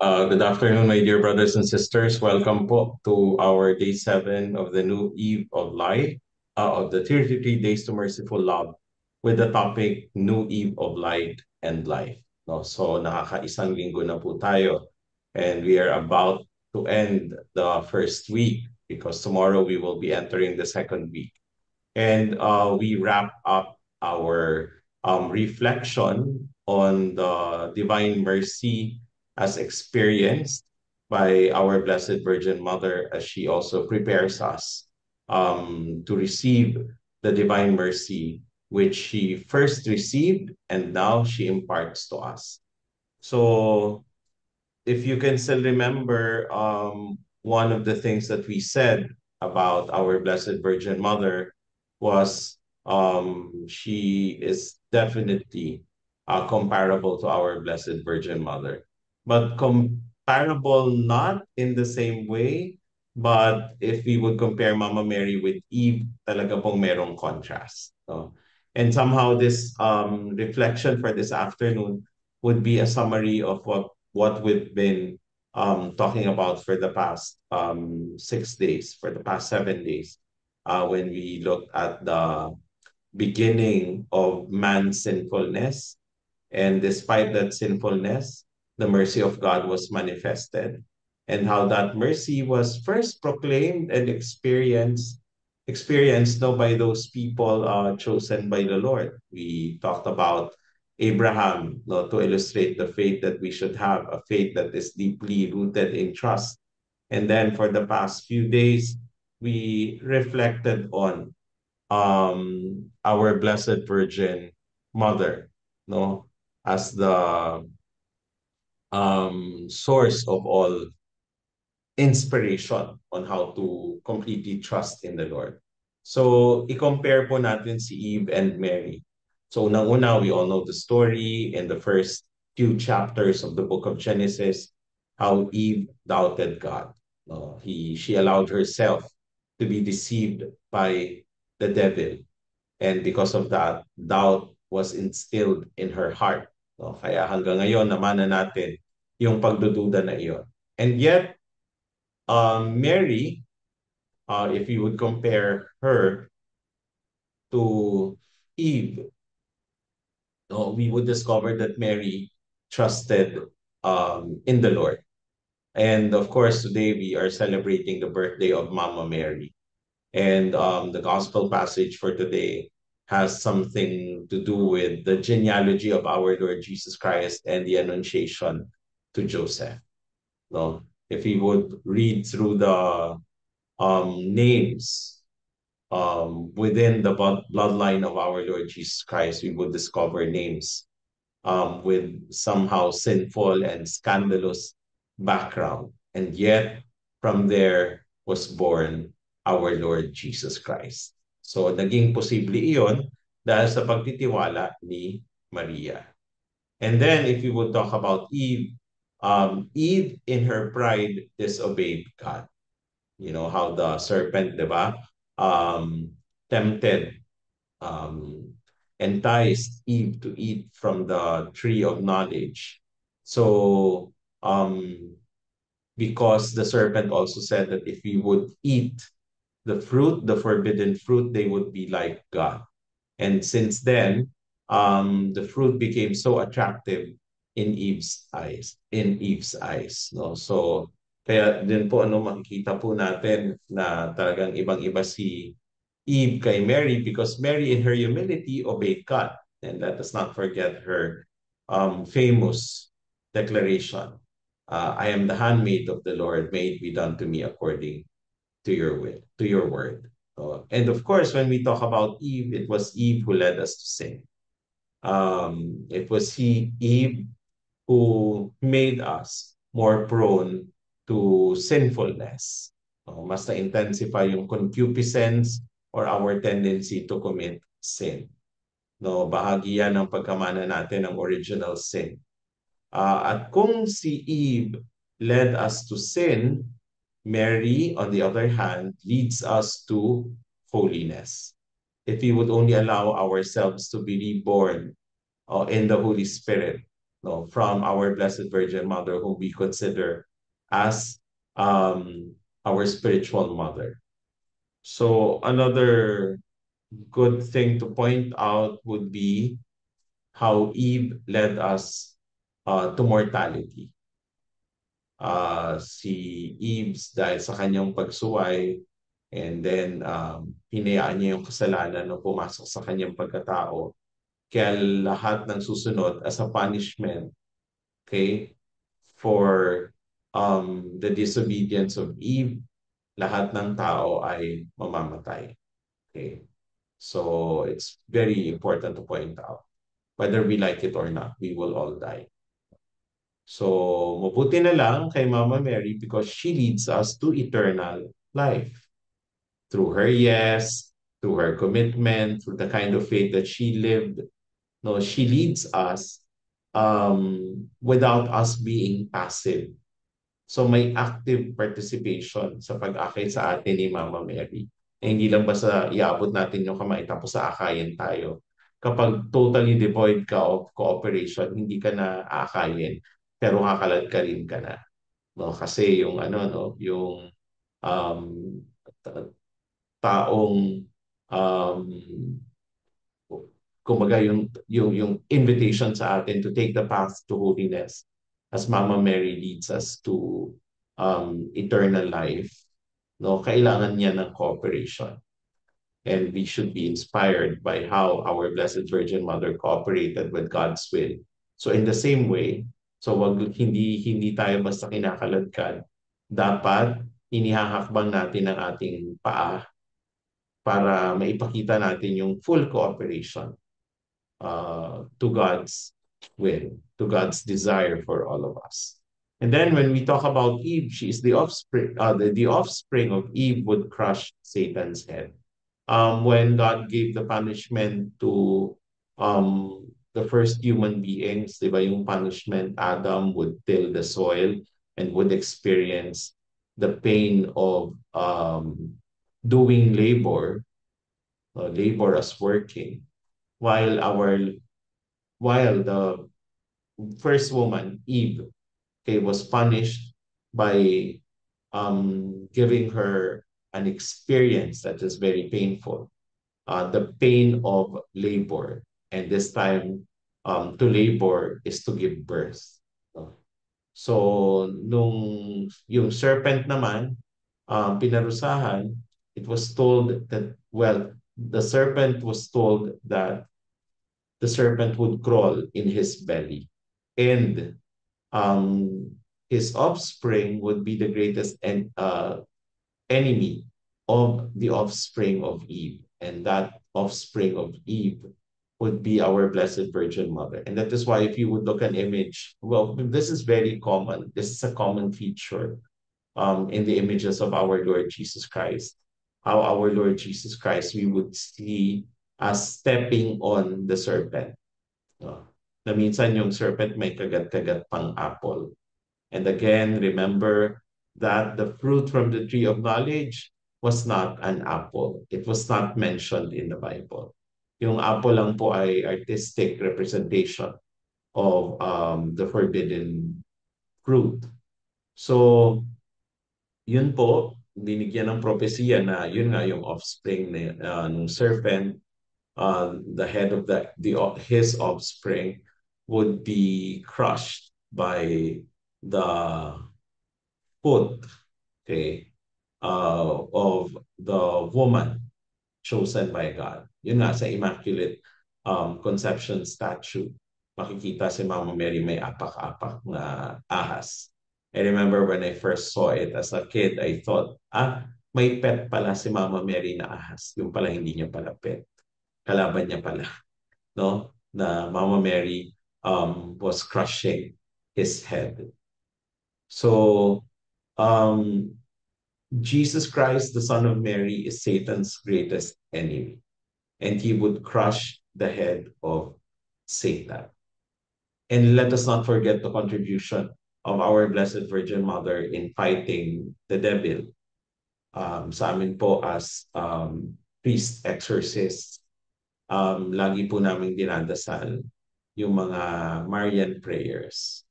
Good afternoon, my dear brothers and sisters. Welcome po to our day 7 of the new eve of light, of the 33 days to merciful love with the topic New Eve of Light and Life. No? So nakakaisang linggo na po tayo and we are about to end the first week because tomorrow we will be entering the second week. And we wrap up our reflection on the divine mercy as experienced by our Blessed Virgin Mother as she also prepares us to receive the divine mercy which she first received and now she imparts to us. So if you can still remember, one of the things that we said about our Blessed Virgin Mother was she is definitely comparable to our Blessed Virgin Mother, but comparable not in the same way. But if we would compare Mama Mary with Eve, talaga pong merong contrast. No? And somehow this reflection for this afternoon would be a summary of what we've been talking about for the past 6 days, for the past 7 days, when we looked at the beginning of man's sinfulness. And despite that sinfulness, the mercy of God was manifested, and how that mercy was first proclaimed and experienced no, by those people chosen by the Lord. We talked about Abraham, no, to illustrate the faith that we should have, a faith that is deeply rooted in trust. And then for the past few days, we reflected on our Blessed Virgin Mother, no, as the source of all inspiration on how to completely trust in the Lord. So, i-compare po natin si Eve and Mary. So, unang-una, we all know the story in the first few chapters of the book of Genesis, how Eve doubted God. No, she allowed herself to be deceived by the devil. And because of that, doubt was instilled in her heart. No? Kaya hanggang ngayon, naman na natin yung pagdududa na iyon. And yet, Mary, if you would compare her to Eve, no, we would discover that Mary trusted in the Lord. And of course, today we are celebrating the birthday of Mama Mary. And the gospel passage for today has something to do with the genealogy of our Lord Jesus Christ and the Annunciation to Joseph. No? If we would read through the names within the bloodline of our Lord Jesus Christ, we would discover names with somehow sinful and scandalous background. And yet, from there was born our Lord Jesus Christ. So, naging posible iyon dahil sa pagtitiwala ni Maria. And then, if you would talk about Eve, Eve in her pride disobeyed God. You know how the serpent, di ba, tempted, um, enticed Eve to eat from the tree of knowledge. So, because the serpent also said that if we would eat the fruit, the forbidden fruit, they would be like God. And since then, the fruit became so attractive in Eve's eyes, no? So, kaya din po ano makikita po natin na talagang ibang-iba si Eve kay Mary because Mary in her humility obeyed God. And let us not forget her famous declaration, I am the handmaid of the Lord, may it be done to me according to your will, to your word. And of course, when we talk about Eve, it was Eve who led us to sin. It was Eve who made us more prone to sinfulness. Mas na-intensify yung concupiscence or our tendency to commit sin. No, bahagi yan ng pagkamana natin ng original sin. At kung si Eve led us to sin, Mary, on the other hand, leads us to holiness. If we would only allow ourselves to be reborn in the Holy Spirit, no, from our Blessed Virgin Mother, whom we consider as our spiritual mother. So another good thing to point out would be how Eve led us to mortality. Si Eves dahil sa kanyang pagsuway and then hinayaan niya yung kasalanan na pumasok sa kanyang pagkatao. Kaya lahat ng susunod as a punishment, okay, for the disobedience of Eve, lahat ng tao ay mamamatay. Okay? So it's very important to point out. Whether we like it or not, we will all die. So, mabuti na lang kay Mama Mary because she leads us to eternal life. Through her yes, through her commitment, through the kind of faith that she lived. No, she leads us without us being passive. So may active participation sa pag-akay sa atin ni Mama Mary. Hindi lang basta iabot natin yung kamay tapos aakayin tayo. Kapag totally devoid ka of cooperation, hindi ka na aakayin, pero kakalad ka rin ka na. No? Kasi yung ano, no, yung um, taong um, kumbaga yung invitation sa atin to take the path to holiness as Mama Mary leads us to eternal life, no, kailangan niya ng cooperation. And we should be inspired by how our Blessed Virgin Mother cooperated with God's will. So in the same way, so hindi tayo basta kinakaladkad. Dapat inihahakbang natin ang ating paa para maipakita natin yung full cooperation to God's will, to God's desire for all of us. And then when we talk about Eve, she is the offspring. The offspring of Eve would crush Satan's head. When God gave the punishment to the first human beings, di ba yung punishment, Adam would till the soil and would experience the pain of doing labor, labor as working, while the first woman, Eve, okay, was punished by giving her an experience that is very painful, the pain of labor. And this time, to labor is to give birth. So, nung yung serpent naman, pinarusahan, it was told that, well, the serpent was told that the serpent would crawl in his belly. And his offspring would be the greatest enemy of the offspring of Eve. And that offspring of Eve would be our Blessed Virgin Mother. And that is why if you would look at an image, well, this is very common. This is a common feature in the images of our Lord Jesus Christ. How our Lord Jesus Christ, we would see as stepping on the serpent. Na minsan yung serpent may kagat-kagat pang apple. And again, remember that the fruit from the tree of knowledge was not an apple. It was not mentioned in the Bible. Yung apple lang po ay artistic representation of the forbidden fruit. So, yun po, binigyan ng propesya na yun nga yung offspring ng serpent, the head of his offspring would be crushed by the foot, okay, of the woman chosen by God. Yun nga sa Immaculate Conception statue, makikita si Mama Mary may apak-apak na ahas. I remember when I first saw it as a kid, I thought, may pet pala si Mama Mary na ahas. Yung pala hindi niya pala pet. Kalaban niya pala, no? Na Mama Mary was crushing his head. So, Jesus Christ, the Son of Mary, is Satan's greatest enemy. And he would crush the head of Satan. And let us not forget the contribution of our Blessed Virgin Mother in fighting the devil. Sa amin po as priest exorcists, lagi po namin dinadasal yung mga Marian prayers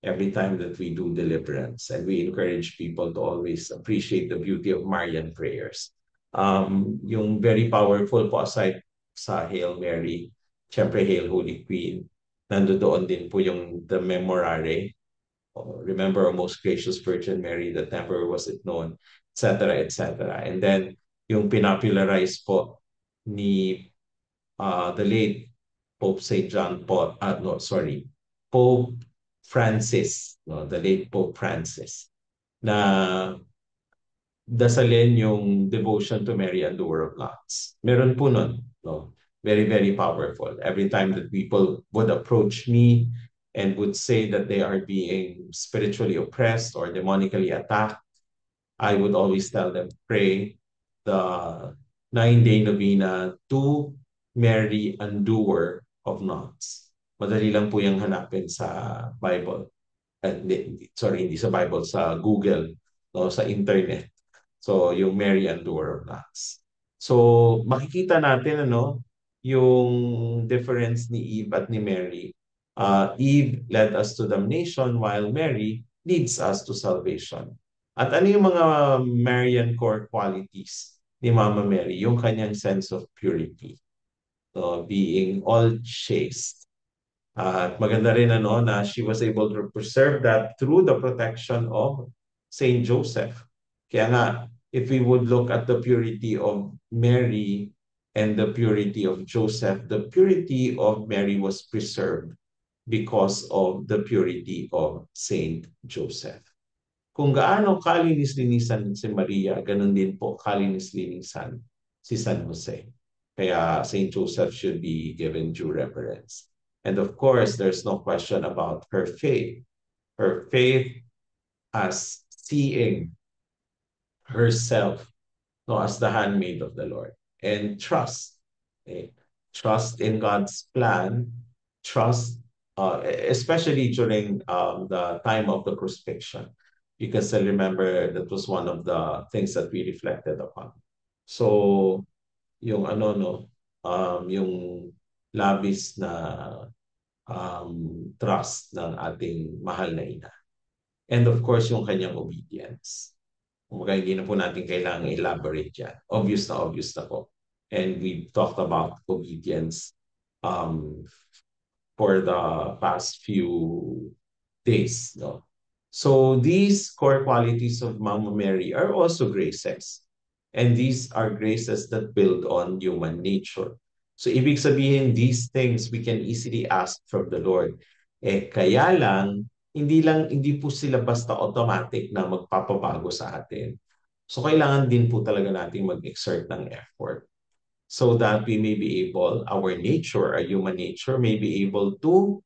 every time that we do deliverance. And we encourage people to always appreciate the beauty of Marian prayers. Yung very powerful po aside sa Hail Mary, syempre Hail Holy Queen, nandoon din po yung the Memorare. Remember, O most gracious Virgin Mary, that never was it known, etc., etc. And then, yung pinopularize po ni the late Pope St. John Paul, no, sorry, Pope Francis, no, the late Pope Francis, na dasalin yung devotion to Mary and the Door of Knots. Meron po nun, no? Very, very powerful. Every time that people would approach me and would say that they are being spiritually oppressed or demonically attacked, I would always tell them, pray the 9-day novena to Mary, Undoer of Knots. Madali lang po yung hanapin sa Bible. Sorry, hindi sa Bible, sa Google, no, sa internet. So, yung Mary and Doer of Knots. So, makikita natin, ano, yung difference ni Eve at ni Mary. Eve led us to damnation while Mary leads us to salvation. At ano yung mga Marian core qualities ni Mama Mary? Yung kanyang sense of purity. So, being all chaste. At maganda rin ano, na she was able to preserve that through the protection of Saint Joseph. Kaya nga, if we would look at the purity of Mary and the purity of Joseph, the purity of Mary was preserved because of the purity of Saint Joseph. Kung gaano kalinis-linisan si Maria, ganun din po kalinis-linisan si San Jose. Kaya Saint Joseph should be given due reverence. And of course, there's no question about her faith. Her faith as seeing herself, no, as the handmaid of the Lord. And trust. Okay? Trust in God's plan. Trust, especially during the time of the crucifixion. Because I remember that was one of the things that we reflected upon. So, yung ano, no, yung labis na trust ng ating mahal na ina. And of course, yung kanyang obedience. Kumbaga, hindi na po natin kailangan elaborate yan. Obvious na po. And we've talked about obedience um, for the past few days. No? So these core qualities of Mama Mary are also graces. And these are graces that build on human nature. So ibig sabihin, these things we can easily ask from the Lord. Kaya lang, hindi po sila basta automatic na magpapabago sa atin. So kailangan din po talaga nating mag-exert ng effort so that we may be able, our human nature may be able to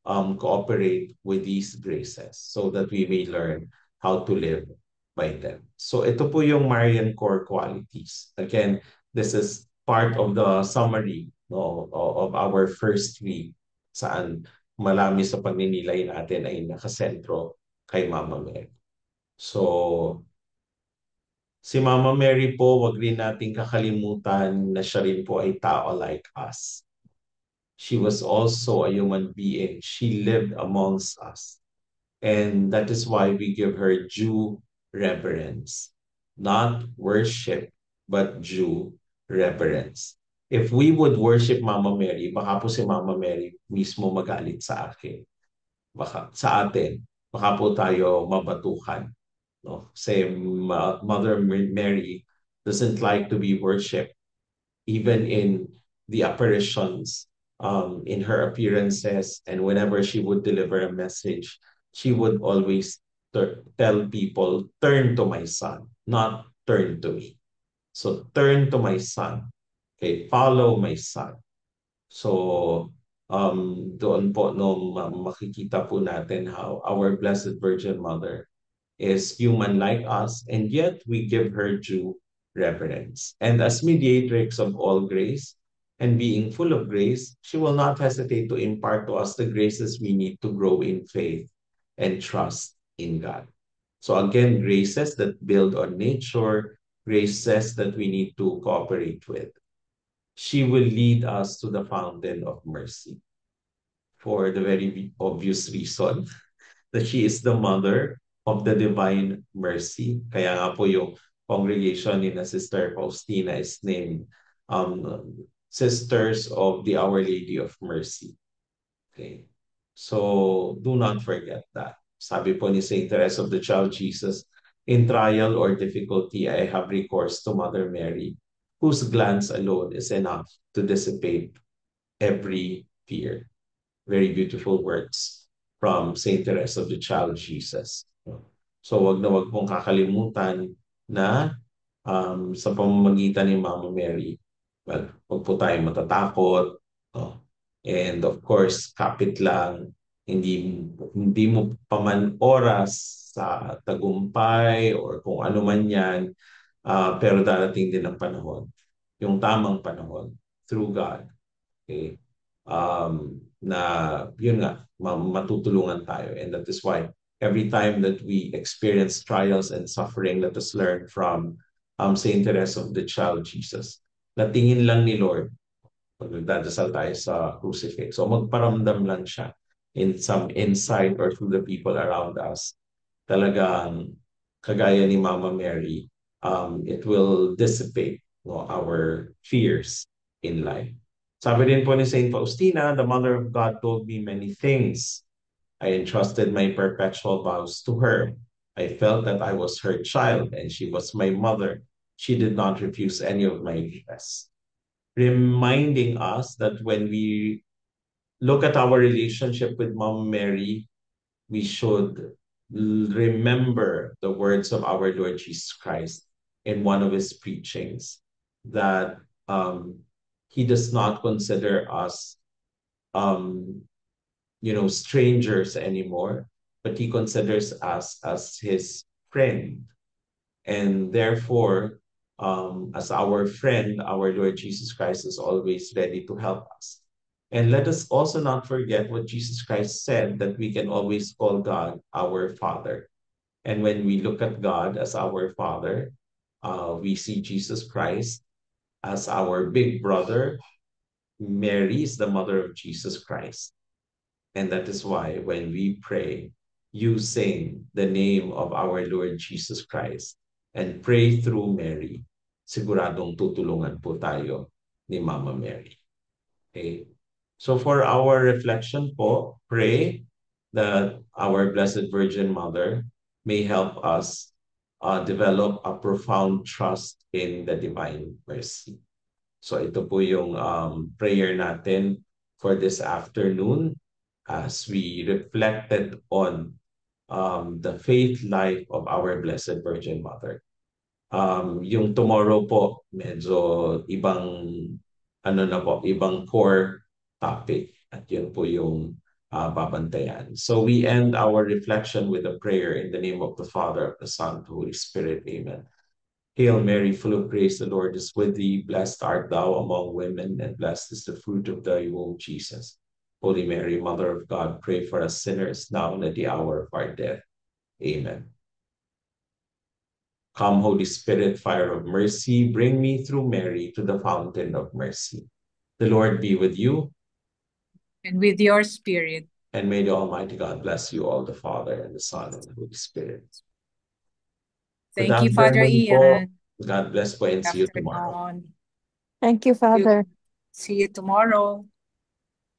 cooperate with these graces so that we may learn how to live by them. So ito po yung Marian core qualities. Again, this is part of the summary, no, of our first week saan malami sa pagninilay natin ay nakasentro kay Mama Mary. So, si Mama Mary po, wag rin nating kakalimutan na siya rin po ay tao like us. She was also a human being. She lived amongst us. And that is why we give her due reverence. Not worship, but due reverence. If we would worship Mama Mary, baka po si Mama Mary mismo magalit sa akin. Baka sa atin. Baka po tayo mabatukan. No? Say, Mother Mary doesn't like to be worshipped even in the apparitions, in her appearances, and whenever she would deliver a message, she would always tell people, turn to my son, not turn to me. So turn to my son. Okay, follow my son. So doon po no makikita po natin how our Blessed Virgin Mother is human like us, and yet we give her due reverence. And as mediatrix of all grace, and being full of grace, she will not hesitate to impart to us the graces we need to grow in faith and trust in God. So again, graces that build on nature, graces that we need to cooperate with. She will lead us to the fountain of mercy. for the very obvious reason that she is the mother of the divine mercy. Kaya nga po yung congregation ni na Sister Faustina is named Sisters of the Our Lady of Mercy. Okay. So do not forget that. Sabi po ni Saint Teresa of the Child Jesus, in trial or difficulty, I have recourse to Mother Mary, whose glance alone is enough to dissipate every fear. Very beautiful words from Saint Teresa of the Child Jesus. So wag na wag pong kakalimutan na sa pamamagitan ni Mama Mary, well, wag po tayong matatakot. No? And of course, kapit lang, hindi mo pa man oras sa tagumpay or kung ano man yan, pero darating din ang panahon, yung tamang panahon, through God. Okay? Na yun nga, matutulungan tayo. And that is why every time that we experience trials and suffering, let us learn from Saint Teresa of the Child Jesus. Natingin lang ni Lord pag nagdadasal tayo sa crucifix. So magparamdam lang siya in some insight or through the people around us. Talagang kagaya ni Mama Mary, it will dissipate, no, our fears in life. Sabi din po ni Saint Faustina, the Mother of God told me many things. I entrusted my perpetual vows to her. I felt that I was her child and she was my mother. She did not refuse any of my requests. Reminding us that when we look at our relationship with Mom Mary, we should remember the words of our Lord Jesus Christ in one of his preachings, that he does not consider us um, strangers anymore, but he considers us as his friend. And therefore, as our friend, our Lord Jesus Christ is always ready to help us. And let us also not forget what Jesus Christ said, that we can always call God our Father. And when we look at God as our Father, we see Jesus Christ as our big brother. Mary is the mother of Jesus Christ. And that is why when we pray, you sing the name of our Lord Jesus Christ and pray through Mary. Siguradong tutulungan po tayo ni Mama Mary. Okay? So for our reflection po, pray that our Blessed Virgin Mother may help us develop a profound trust in the divine mercy. So ito po yung prayer natin for this afternoon as we reflected on the faith life of our Blessed Virgin Mother. Yung tomorrow po, medyo ibang core topic. At yun po yung babantayan. So we end our reflection with a prayer in the name of the Father, of the Son, of the Holy Spirit. Amen. Hail Mary, full of grace, the Lord is with thee. Blessed art thou among women, and blessed is the fruit of thy womb, Jesus. Holy Mary, Mother of God, pray for us sinners now and at the hour of our death. Amen. Come, Holy Spirit, fire of mercy, bring me through Mary to the fountain of mercy. The Lord be with you. And with your spirit. And may the Almighty God bless you all, the Father, and the Son, and the Holy Spirit. Thank you, Father Ian. God bless po and see you tomorrow. Afternoon. Thank you, Father. See you tomorrow.